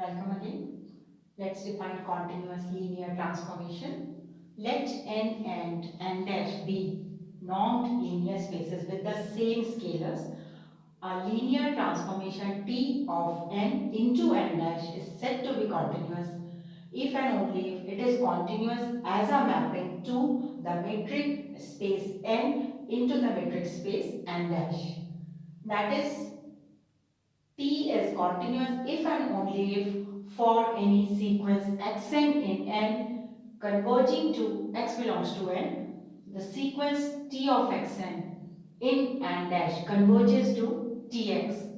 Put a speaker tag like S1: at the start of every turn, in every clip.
S1: Welcome again. Let's define continuous linear transformation. Let n and n dash be normed linear spaces with the same scalars. A linear transformation T of n into n dash is said to be continuous if and only if it is continuous as a mapping to the metric space n into the metric space n dash. That is, T is continuous if and only if for any sequence xn in n converging to x belongs to n, the sequence T of xn in n dash converges to Tx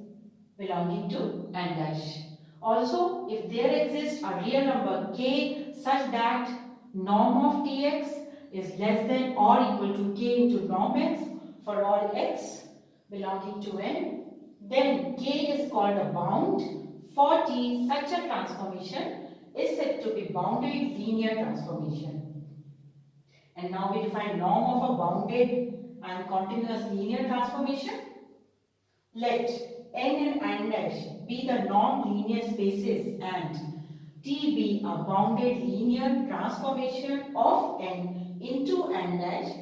S1: belonging to n dash. Also, if there exists a real number k such that norm of Tx is less than or equal to k into norm x for all x belonging to n, then K is called a bound. For T, such a transformation is said to be bounded linear transformation. And now we define norm of a bounded and continuous linear transformation. Let n and n dash be the norm linear spaces and T be a bounded linear transformation of n into n dash.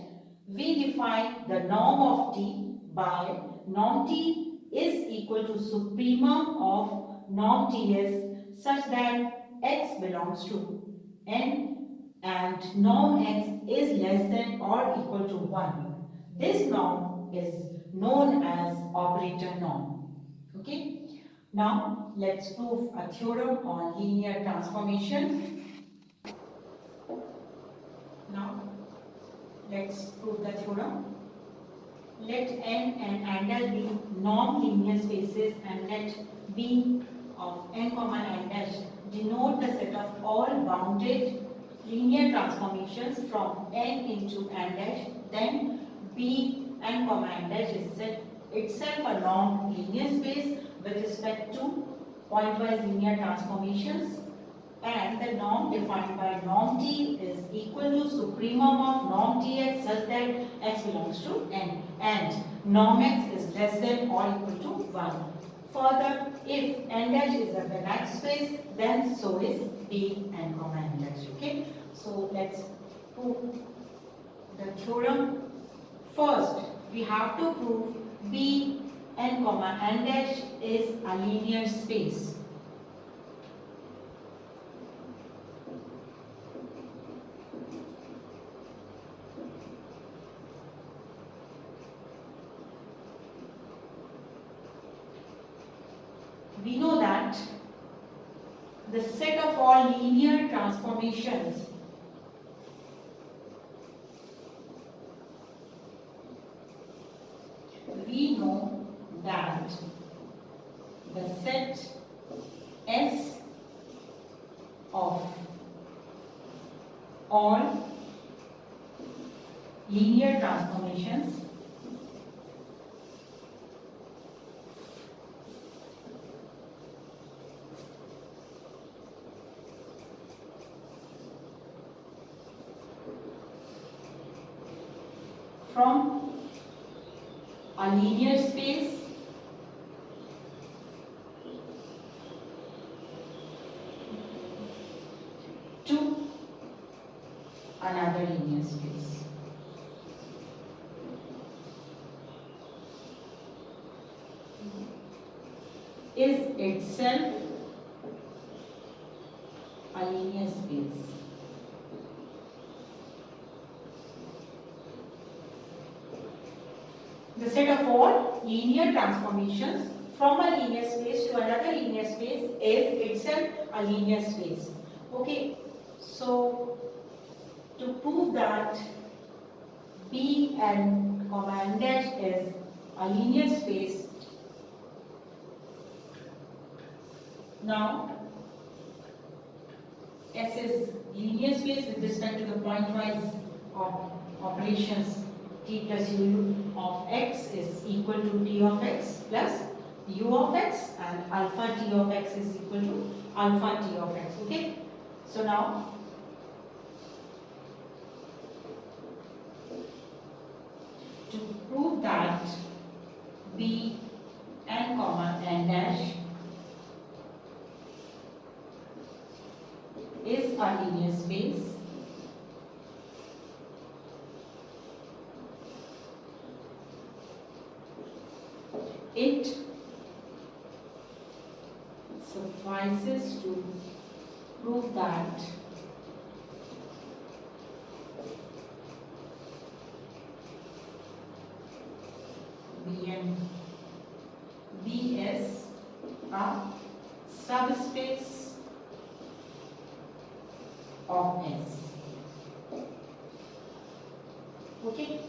S1: We define the norm of T by norm T is equal to supremum of norm Ts such that x belongs to n and norm x is less than or equal to 1. This norm is known as operator norm. Okay. Now let's prove a theorem on linear transformation. Now let's prove the theorem. Let n and n be non-linear spaces and let B of n comma n dash denote the set of all bounded linear transformations from n into n dash. Then B n comma n dash is set itself a non-linear space with respect to pointwise linear transformations, and the norm defined by norm T is equal to supremum of norm Tx such that x belongs to n and norm x is less than or equal to 1. Further, if n dash is a Banach space, then so is B n comma n dash. Okay, so let's prove the theorem. First, we have to prove B n comma n dash is a linear space. We know that the set of all linear transformations we know that the set S of all linear transformations from a linear space to another linear space. Is itself a linear space. The set of all linear transformations from a linear space to another linear space is itself a linear space. Okay, so to prove that B n comma n dash is a linear space, now S is linear space with respect to the pointwise operations. T plus u of x is equal to t of x plus u of x, and alpha t of x is equal to alpha t of x. Okay, so now to prove that B n comma n dash a linear space. It suffices to prove that B is a subspace of S. Okay,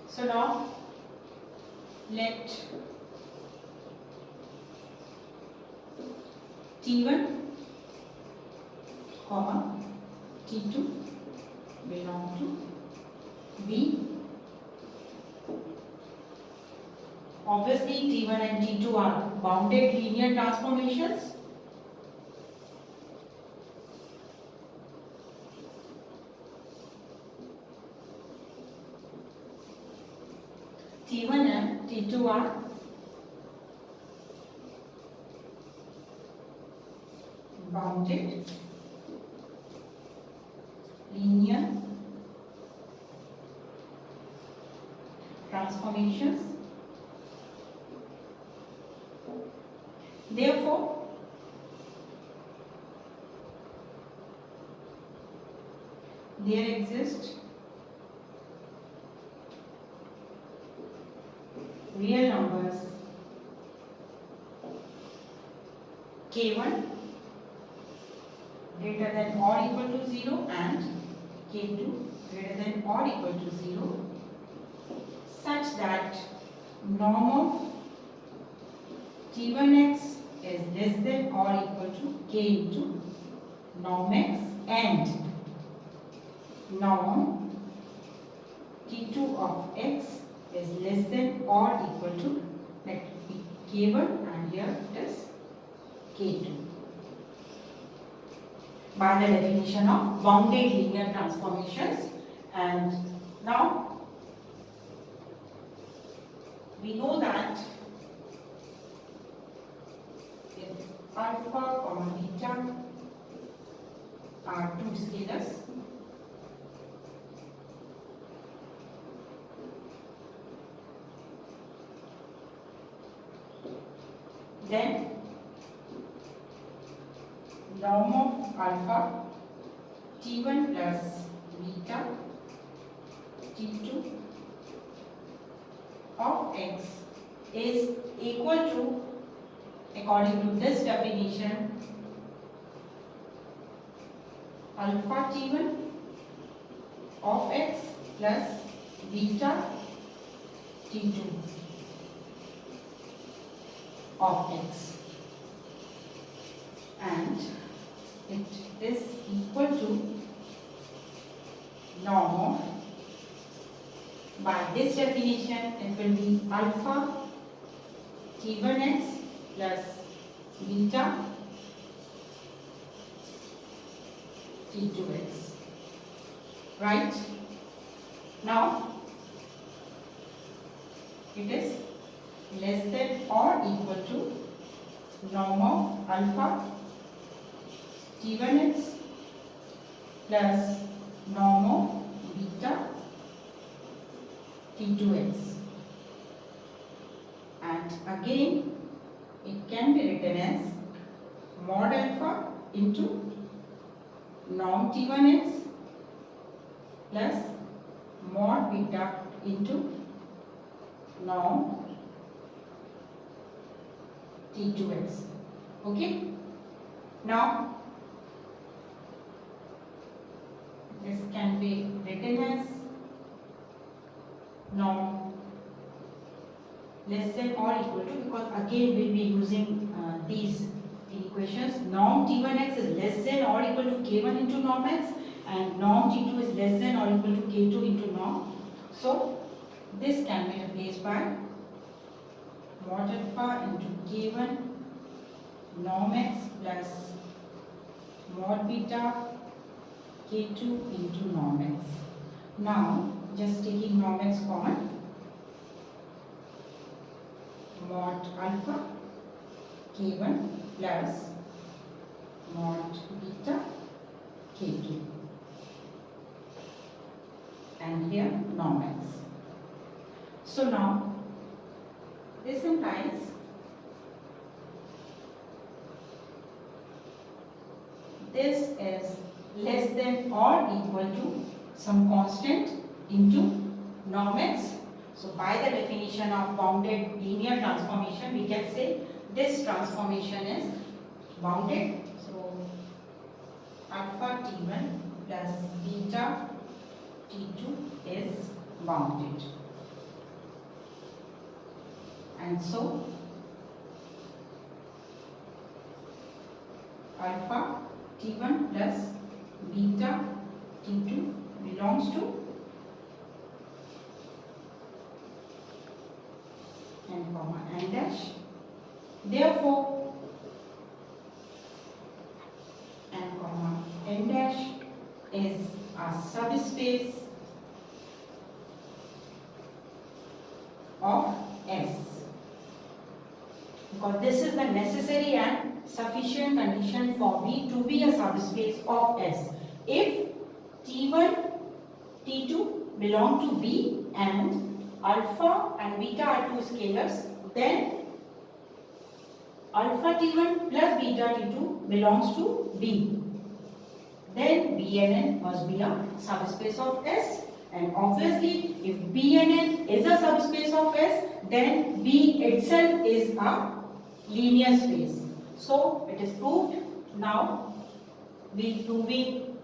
S1: so now let T1 comma T2 belong to B. Obviously T1 and T2 are bounded linear transformations. T1 and T2 are bounded linear transformations. Therefore, there exist real numbers K1 greater than or equal to 0 and K2 greater than or equal to 0 such that norm of T1x is less than or equal to K into norm x and norm T2 of x is less than or equal to, let it be K1 and here it is K2, by the definition of bounded linear transformations. And now we know that if alpha comma beta are two scalars, then norm of alpha T1 plus beta T2 of x is equal to, according to this definition, alpha T1 of x plus beta T2 of x, and it is equal to norm of, by this definition it will be alpha T1x plus beta T2x, right? Now it is less than or equal to norm of alpha T1x plus norm of beta T2x, and again it can be written as mod alpha into norm T1x plus mod beta into norm T2x. Okay, now this can be written as norm less than or equal to, because again we will be using these equations. Norm T1x is less than or equal to K1 into norm x, and norm T2 is less than or equal to K2 into norm. So this can be replaced by mod alpha into K1 norm x plus mod beta K2 into norm x. Now just taking norm x common, mod alpha K1 plus mod beta T2, and here norm x. So now this implies this is less than or equal to some constant into norm x. So by the definition of bounded linear transformation, we can say this transformation is bounded. So alpha T1 plus beta T2 is bounded. And so alpha T1 plus beta T2 belongs to n comma n dash. Therefore, n comma n dash is a subspace of S, because this is the necessary and sufficient condition for V to be a subspace of S. If T1, T2 belong to B and alpha and beta are two scalars, then alpha T1 plus beta T2 belongs to B. Then B and N must be a subspace of S, and obviously if B and N is a subspace of S, then B itself is a linear space. So it is proved. Now we proving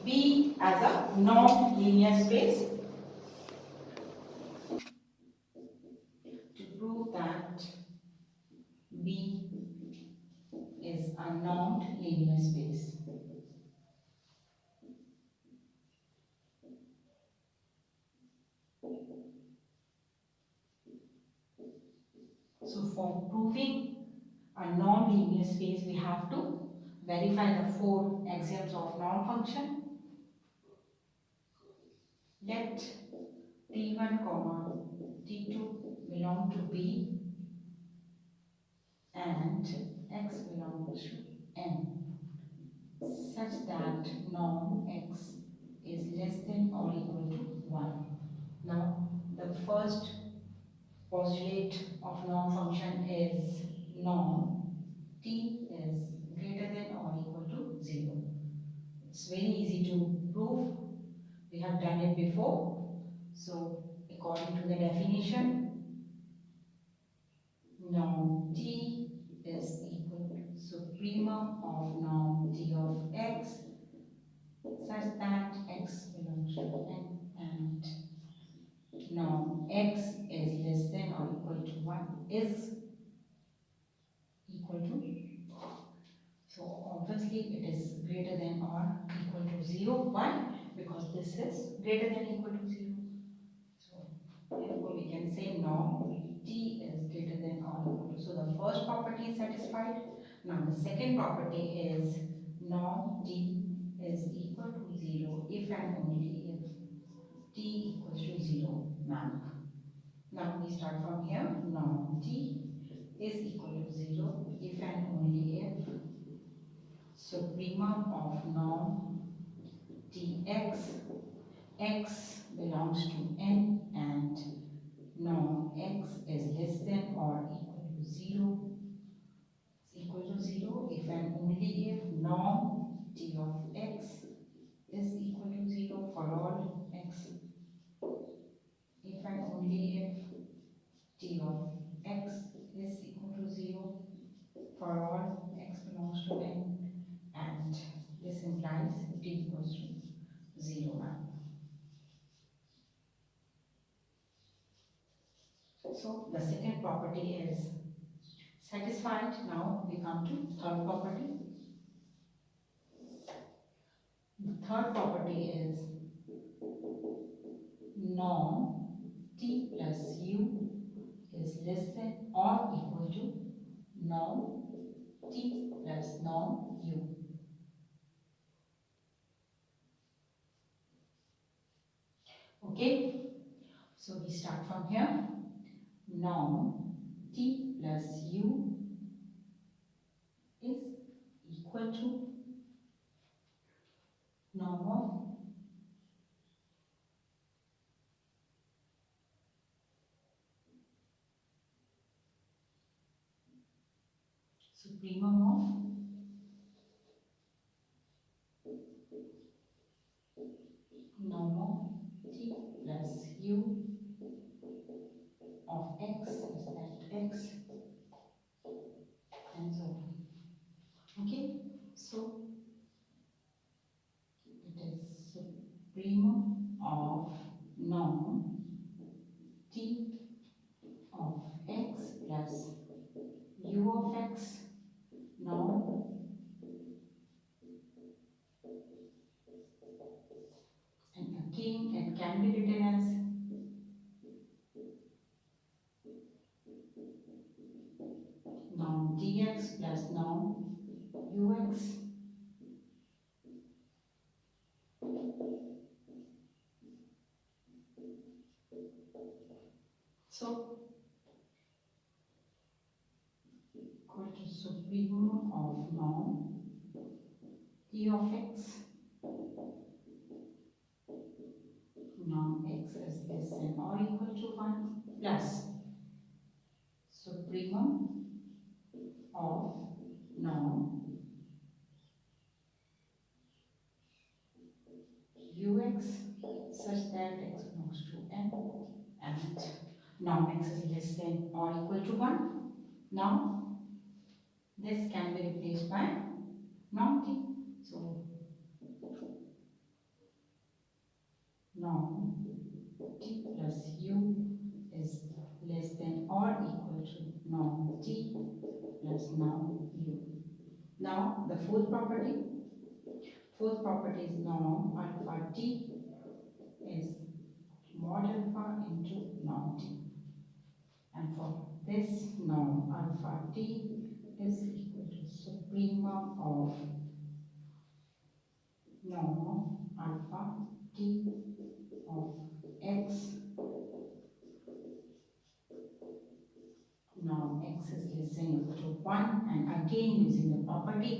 S1: B as a non-linear space. To prove that B is a non-linear space, so for proving a non-linear space, we have to verify the four axioms of norm function. Let T1 comma T2 belong to B and x belongs to N, such that norm x is less than or equal to 1. Now the first postulate of norm function is norm t is greater than or equal to 0. It's very easy to prove. We have done it before. So according to the definition, norm t is equal to supremum of norm t of x such that x belongs to n and norm x is less than or equal to 1 is equal to, so obviously it is greater than or equal to 0. Why? Because this is greater than equal to 0. So therefore we can say norm t is greater than or equal to. So the first property is satisfied. Now the second property is norm t is equal to 0 if and only if t equals to 0 map. Now we start from here. Norm t is equal to 0 if and only if supremum of norm tx, x belongs to n and norm x is less than or equal to 0, is equal to 0 if and only if norm t of x is equal to 0 for all x, if and only if t of x is equal to 0 for all x belongs to n, and this implies t equals to 0 map. So the second property is satisfied. Now we come to third property. The third property is norm t plus u is less than or equal to norm t plus norm u. Okay, so we start from here. Norm t plus u is equal to norm of supremum of norm of t plus u of x is that x and so on. Okay, so it is supremum of norm t of x plus u of x norm, and again it can be written as norm dx plus norm ux. So equal to supremum of norm t of x norm x is less than or equal to 1 plus supremum of norm ux such that x belongs to n and norm x is less than or equal to 1. Now this can be replaced by norm t. So norm t plus u is less than or equal to norm t plus norm u. Now the fourth property is norm alpha t is mod alpha into norm t, and for this norm alpha t is equal to supremum of norm alpha t of x norm x is less than or equal to 1, and again using the property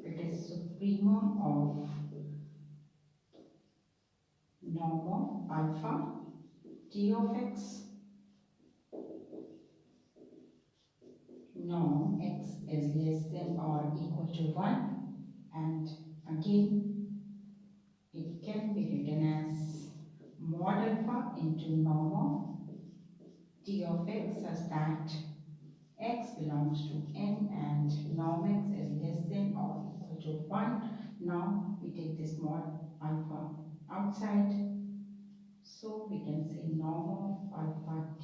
S1: it is supremum of norm of alpha t of x norm x is less than or equal to 1, and again it can be written as mod alpha into norm of t of x such that x belongs to n and norm x is less than or equal to 1. Now we take this mod alpha outside, so we can say norm of alpha t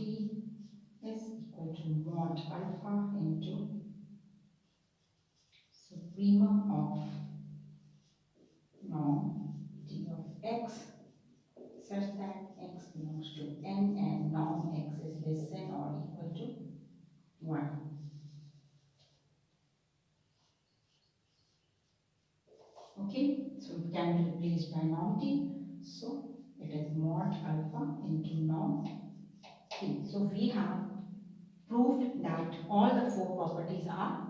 S1: is equal to mod alpha into supremum of norm t of x such that x belongs to n and norm x is less than or equal to 1. Okay, so it can be replaced by norm t. So it is mod alpha into norm t. So we have proved that all the four properties are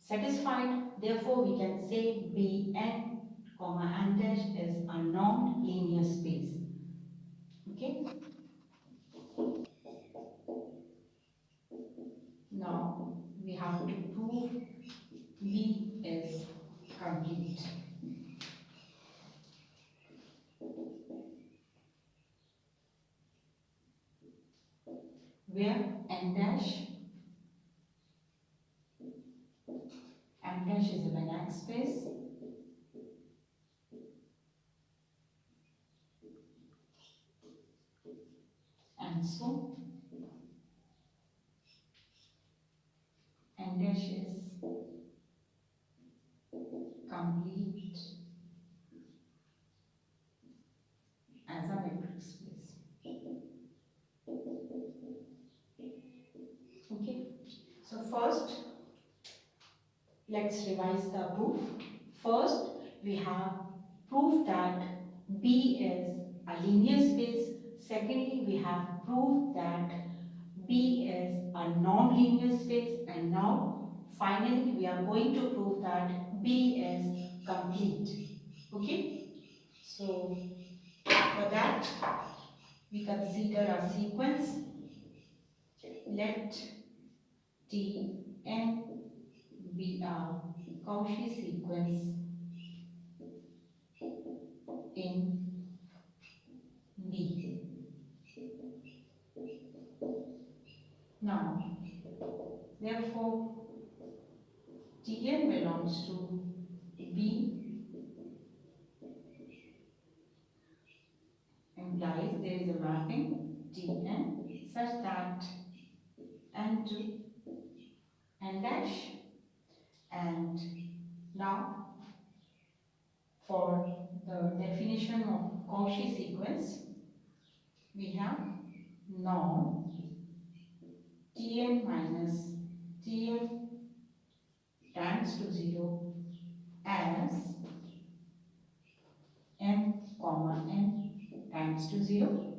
S1: satisfied. Therefore, we can say Bn, comma n dash is a non-linear space. Okay. Now we have to prove B is complete, where n dash is a Banach space, and so n dash is complete as a metric space. Okay. So first, let's revise the proof. First, we have proved that B is a linear space. Secondly, we have proved that B is a non-linear space. And now, finally, we are going to prove that B is complete. Okay, so for that we consider a sequence. Let Tn be a Cauchy sequence in B. Now, therefore, Tn belongs to B implies there is a mapping Tn such that n to n dash, and now for the definition of Cauchy sequence we have norm Tn minus Tm tends to 0 as m comma n tends to 0.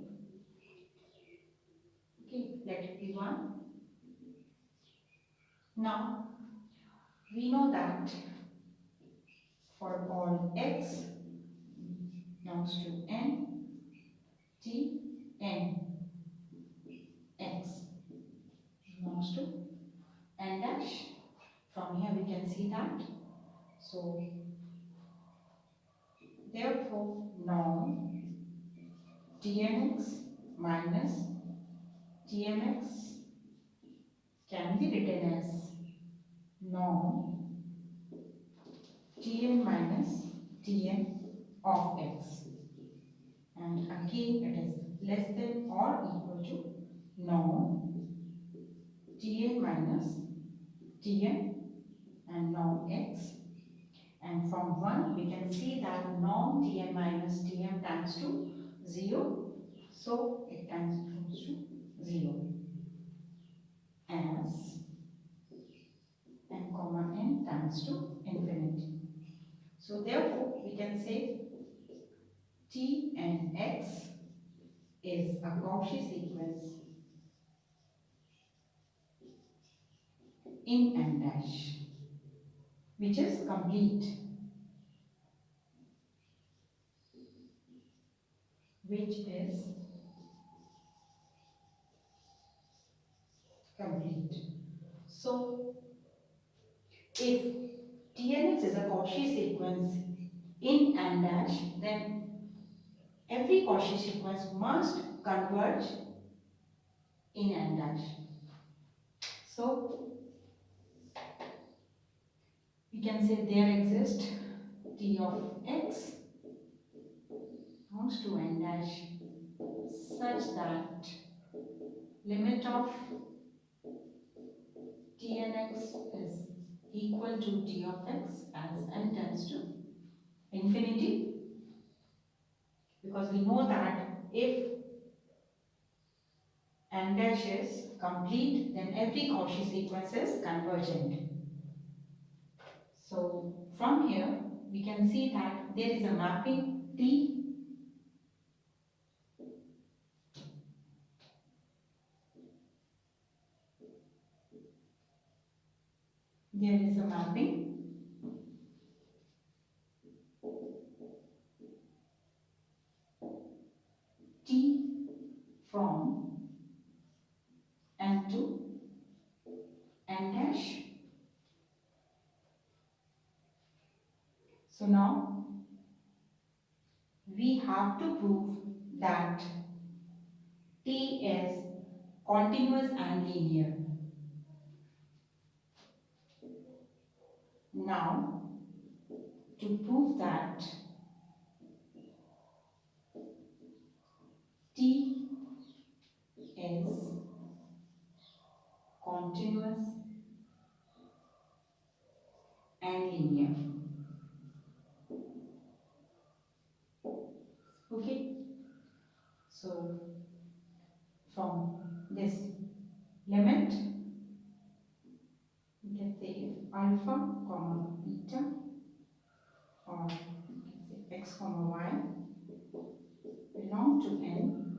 S1: Okay, let it be 1. Now we know that for all x belongs to n, t, n, x belongs to n dash. From here we can see that. So therefore norm tnx minus tmx can be written as norm Tn minus Tn of x, and again it is less than or equal to norm Tn minus Tn and norm x, and from 1 we can see that norm Tn minus Tm tends to 0, so it tends to 0 as n comma n tends to infinity. So therefore we can say T and x is a Cauchy sequence in n dash, which is complete, which is complete. So if Tnx is a Cauchy sequence in n dash, then every Cauchy sequence must converge in n dash. So we can say there exists T of x belongs to n dash such that limit of Tnx is equal to T of x as n tends to infinity, because we know that if n dash is complete, then every Cauchy sequence is convergent. So from here we can see that there is a mapping T, there is a mapping T from n to n dash. So now we have to prove that T is continuous and linear. Now to prove that T is continuous and linear. Okay, so from this limit we can say if alpha comma beta, or we can say x comma y belong to n,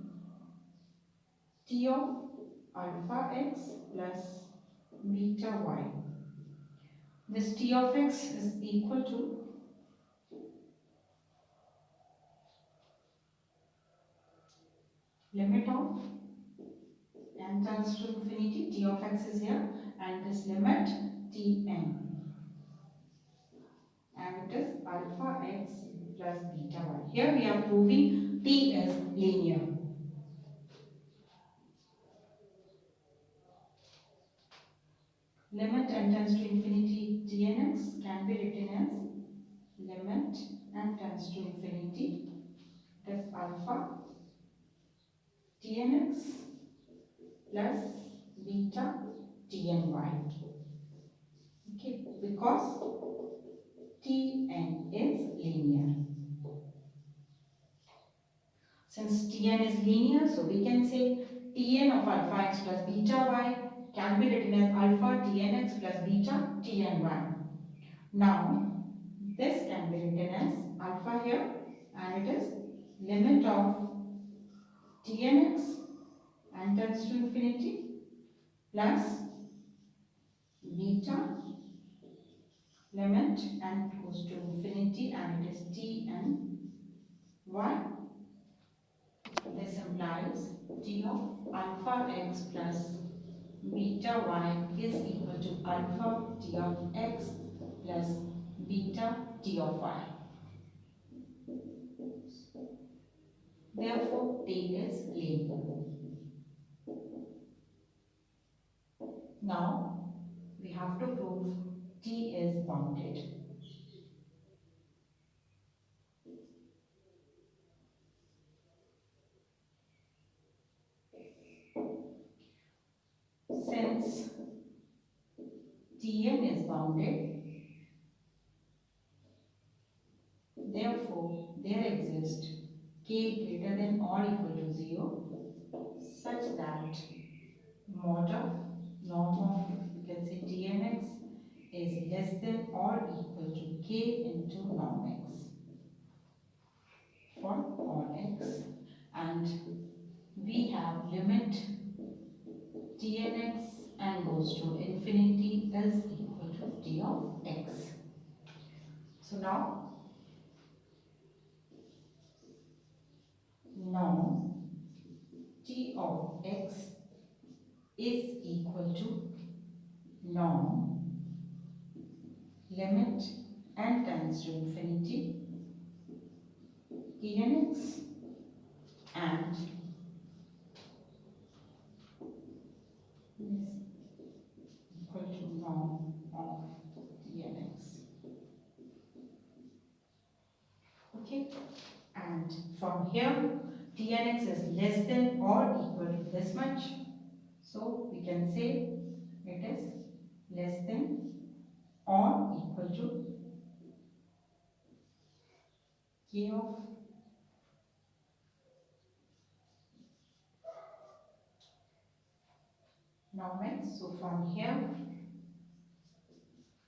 S1: T of alpha x plus beta y, this T of x is equal to limit of n tends to infinity, t of x is here, and this limit tn, and it is alpha x plus beta y. Here we are proving t is linear. Limit n tends to infinity tnx can be written as limit n tends to infinity, it is alpha tnx plus beta tny. Okay, because tn is linear. Since tn is linear, so we can say tn of alpha x plus beta y can be written as alpha tnx plus beta tny. Now, this can be written as alpha here, and it is limit of tnx n tends to infinity plus beta limit n goes to infinity, and it is tn y. This implies t of alpha x plus beta y is equal to alpha t of x plus beta t of y. Therefore, t is linear. Now, we have to prove t is bounded. Since Tn is bounded, therefore there exists k greater than or equal to 0 such that mod of norm of, you can say, Tnx is less than or equal to k into norm x for all x, and we have limit Tnx and goes to infinity is equal to t of x. So now t of x is equal to norm limit n tends to infinity tnx and is equal to norm of tnx. Okay, and from here tnx is less than or equal to this much, so we can say it is less than or equal to k of norm x. So from here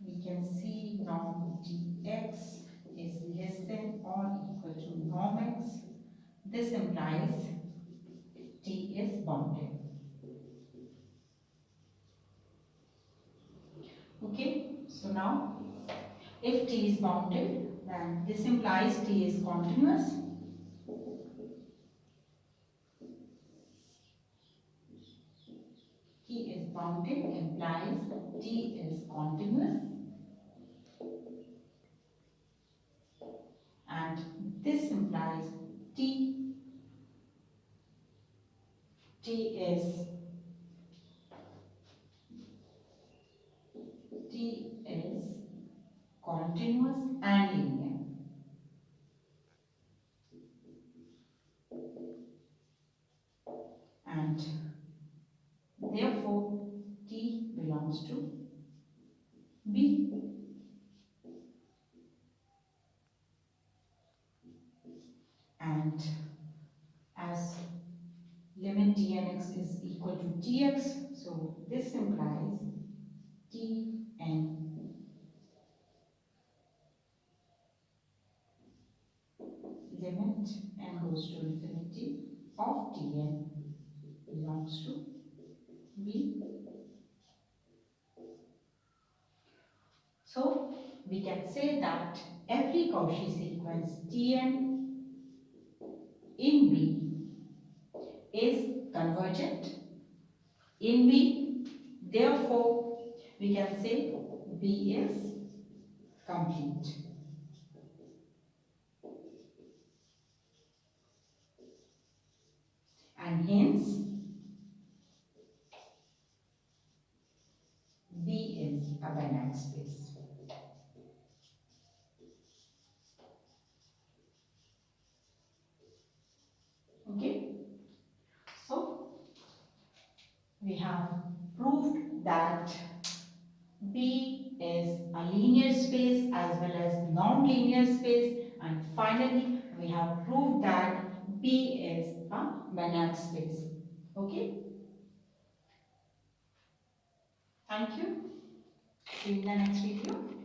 S1: we can see norm dx is less than or equal to norm x. This implies t is bounded. Okay, so now if t is bounded, then this implies t is continuous. T is bounded implies t is continuous, and this implies t t is t is continuous and linear, and therefore t belongs to B. And as limit tnx is equal to tx, so this implies tn limit n goes to infinity of tn belongs to B. So we can say that every Cauchy sequence Tn in B divergent in B. Therefore, we can say B is complete. And hence, B is a Banach space. Okay. So, we have proved that B is a linear space as well as non-linear space, and finally we have proved that B is a Banach space. Okay, thank you. See you in the next video.